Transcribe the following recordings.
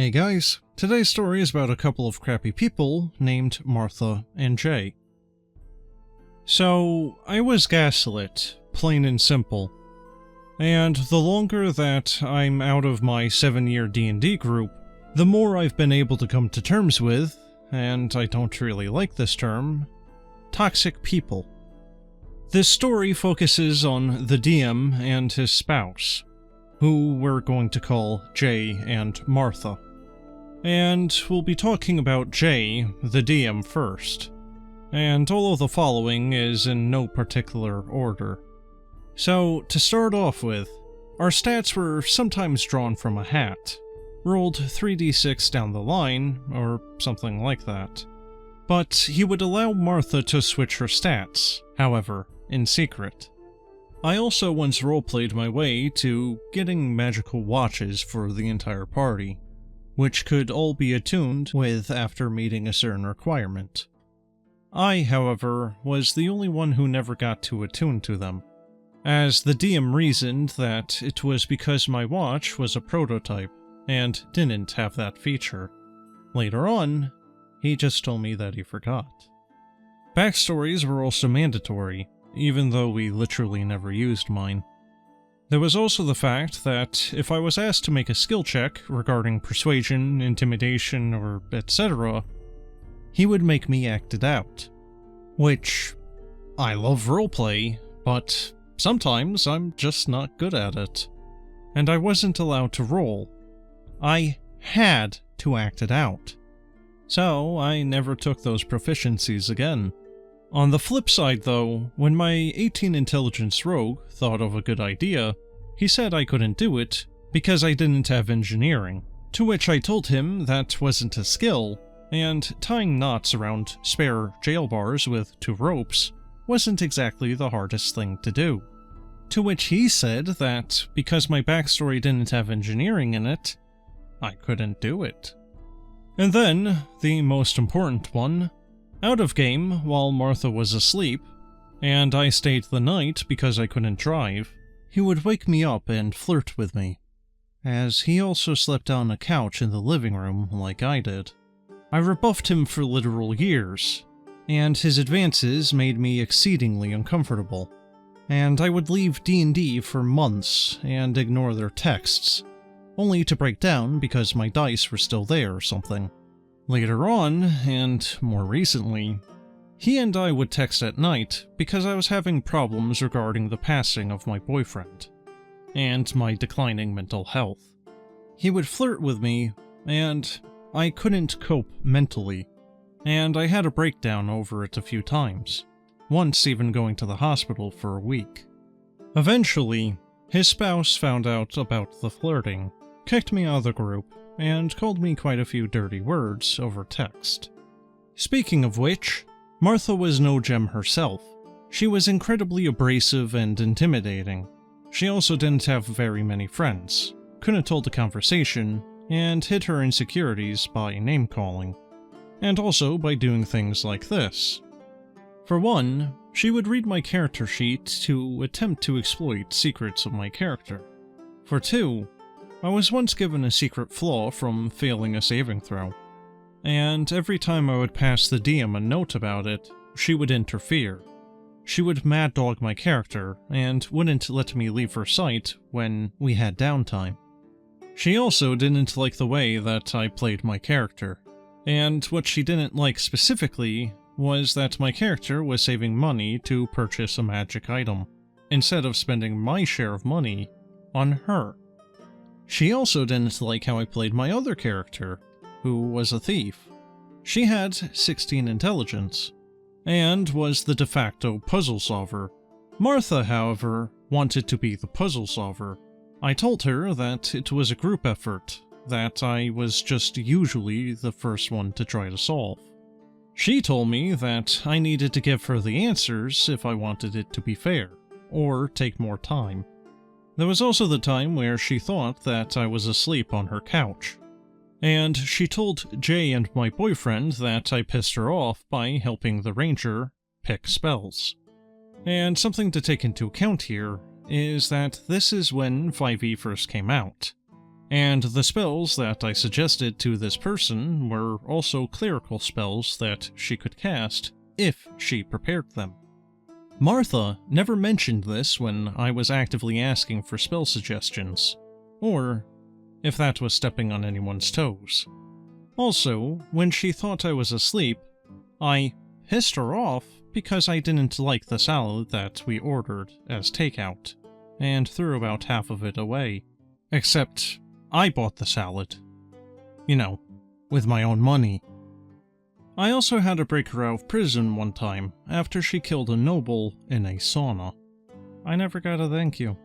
Hey guys, today's story is about a couple of crappy people named Martha and Jay. So, I was gaslit, plain and simple. And the longer that I'm out of my 7-year D&D group, the more I've been able to come to terms with, and I don't really like this term, toxic people. This story focuses on the DM and his spouse, who we're going to call Jay and Martha. And we'll be talking about Jay, the DM, first. And all of the following is in no particular order. So, to start off with, our stats were sometimes drawn from a hat, rolled 3d6 down the line, or something like that. But he would allow Martha to switch her stats, however, in secret. I also once roleplayed my way to getting magical watches for the entire party, which could all be attuned with after meeting a certain requirement. I, however, was the only one who never got to attune to them, as the DM reasoned that it was because my watch was a prototype and didn't have that feature. Later on, he just told me that he forgot. Backstories were also mandatory, even though we literally never used mine. There was also the fact that if I was asked to make a skill check regarding persuasion, intimidation, or etc., he would make me act it out. Which, I love roleplay, but sometimes I'm just not good at it. And I wasn't allowed to roll. I had to act it out. So I never took those proficiencies again. On the flip side though, when my 18 intelligence rogue thought of a good idea, he said I couldn't do it because I didn't have engineering, to which I told him that wasn't a skill, and tying knots around spare jail bars with 2 ropes wasn't exactly the hardest thing to do. To which he said that because my backstory didn't have engineering in it, I couldn't do it. And then, the most important one, out of game while Martha was asleep, and I stayed the night because I couldn't drive, he would wake me up and flirt with me, as he also slept on a couch in the living room like I did. I rebuffed him for literal years, and his advances made me exceedingly uncomfortable, and I would leave D&D for months and ignore their texts, only to break down because my dice were still there or something. Later on, and more recently, he and I would text at night because I was having problems regarding the passing of my boyfriend, and my declining mental health. He would flirt with me, and I couldn't cope mentally, and I had a breakdown over it a few times, once even going to the hospital for a week. Eventually, his spouse found out about the flirting, kicked me out of the group, and called me quite a few dirty words over text. Speaking of which, Martha was no gem herself. She was incredibly abrasive and intimidating. She also didn't have very many friends, couldn't hold a conversation, and hid her insecurities by name-calling, and also by doing things like this. For one, she would read my character sheet to attempt to exploit secrets of my character. For two, I was once given a secret flaw from failing a saving throw, and every time I would pass the DM a note about it, she would interfere. She would mad dog my character, and wouldn't let me leave her sight when we had downtime. She also didn't like the way that I played my character, and what she didn't like specifically was that my character was saving money to purchase a magic item, instead of spending my share of money on her. She also didn't like how I played my other character, who was a thief. She had 16 intelligence, and was the de facto puzzle solver. Martha, however, wanted to be the puzzle solver. I told her that it was a group effort, that I was just usually the first one to try to solve. She told me that I needed to give her the answers if I wanted it to be fair, or take more time. There was also the time where she thought that I was asleep on her couch, and she told Jay and my boyfriend that I pissed her off by helping the ranger pick spells. And something to take into account here is that this is when 5e first came out, And the spells that I suggested to this person were also clerical spells that she could cast if she prepared them. Martha never mentioned this when I was actively asking for spell suggestions, or if that was stepping on anyone's toes. Also, when she thought I was asleep, I pissed her off because I didn't like the salad that we ordered as takeout, and threw about half of it away. Except I bought the salad. You know, with my own money. I also had to break her out of prison one time after she killed a noble in a sauna. I never got a thank you.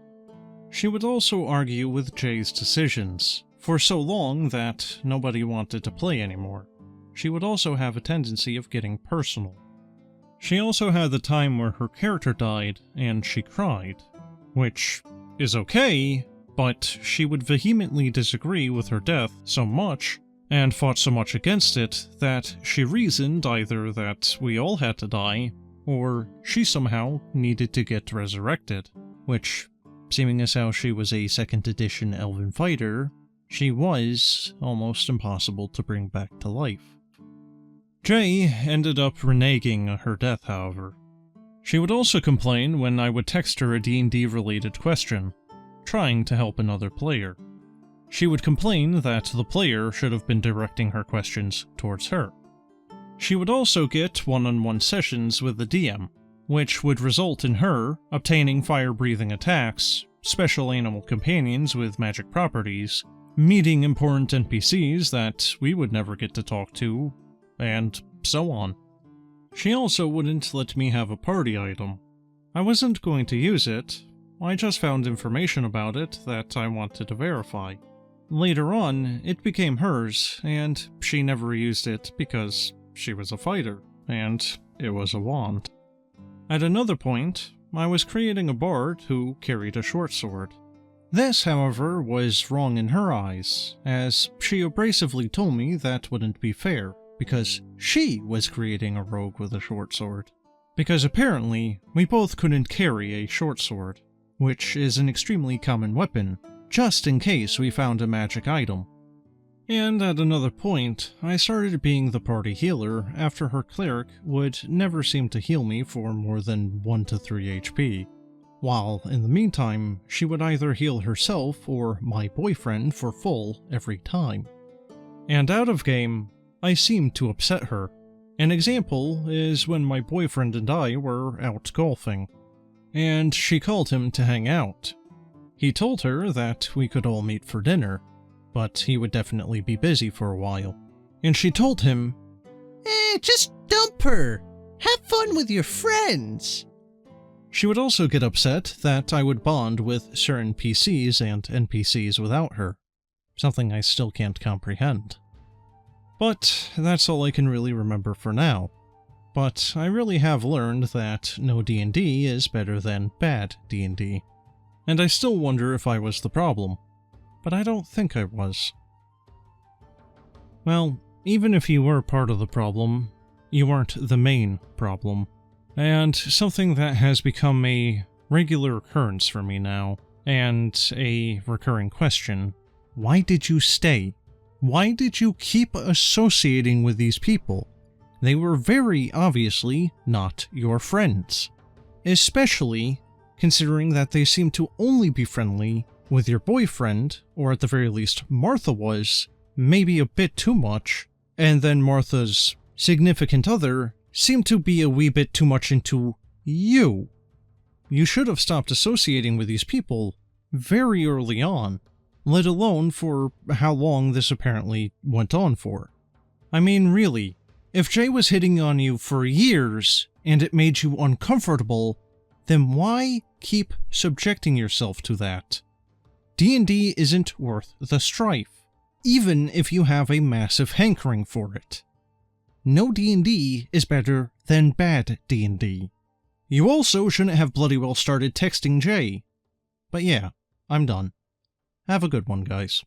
She would also argue with Jay's decisions for so long that nobody wanted to play anymore. She would also have a tendency of getting personal. She also had the time where her character died and she cried, which is okay, but she would vehemently disagree with her death so much and fought so much against it that she reasoned either that we all had to die, or she somehow needed to get resurrected, which, seeming as how she was a 2nd edition elven fighter, she was almost impossible to bring back to life. Jay ended up reneging her death, however. She would also complain when I would text her a D&D related question, trying to help another player. She would complain that the player should have been directing her questions towards her. She would also get one-on-one sessions with the DM, which would result in her obtaining fire-breathing attacks, special animal companions with magic properties, meeting important NPCs that we would never get to talk to, and so on. She also wouldn't let me have a party item. I wasn't going to use it, I just found information about it that I wanted to verify. Later on, it became hers, and she never used it because she was a fighter, and it was a wand. At another point, I was creating a bard who carried a short sword. This, however, was wrong in her eyes, as she abrasively told me that wouldn't be fair, because she was creating a rogue with a short sword. Because apparently, we both couldn't carry a short sword, which is an extremely common weapon, just in case we found a magic item. And at another point, I started being the party healer after her cleric would never seem to heal me for more than 1 to 3 HP, while in the meantime, she would either heal herself or my boyfriend for full every time. And out of game, I seemed to upset her. An example is when my boyfriend and I were out golfing, and she called him to hang out. He told her that we could all meet for dinner, but he would definitely be busy for a while. And she told him, just dump her! Have fun with your friends! She would also get upset that I would bond with certain PCs and NPCs without her, something I still can't comprehend. But that's all I can really remember for now. But I really have learned that no D&D is better than bad D&D. And I still wonder if I was the problem, but I don't think I was. Well, even if you were part of the problem, you weren't the main problem. And something that has become a regular occurrence for me now, and a recurring question: why did you stay? Why did you keep associating with these people? They were very obviously not your friends. Especially considering that they seem to only be friendly with your boyfriend, or at the very least Martha was, maybe a bit too much, and then Martha's significant other seemed to be a wee bit too much into you. You should have stopped associating with these people very early on, let alone for how long this apparently went on for. I mean, really, if Jay was hitting on you for years and it made you uncomfortable, then why keep subjecting yourself to that? D&D isn't worth the strife, even if you have a massive hankering for it. No D&D is better than bad D&D. You also shouldn't have bloody well started texting Jay. But yeah, I'm done. Have a good one, guys.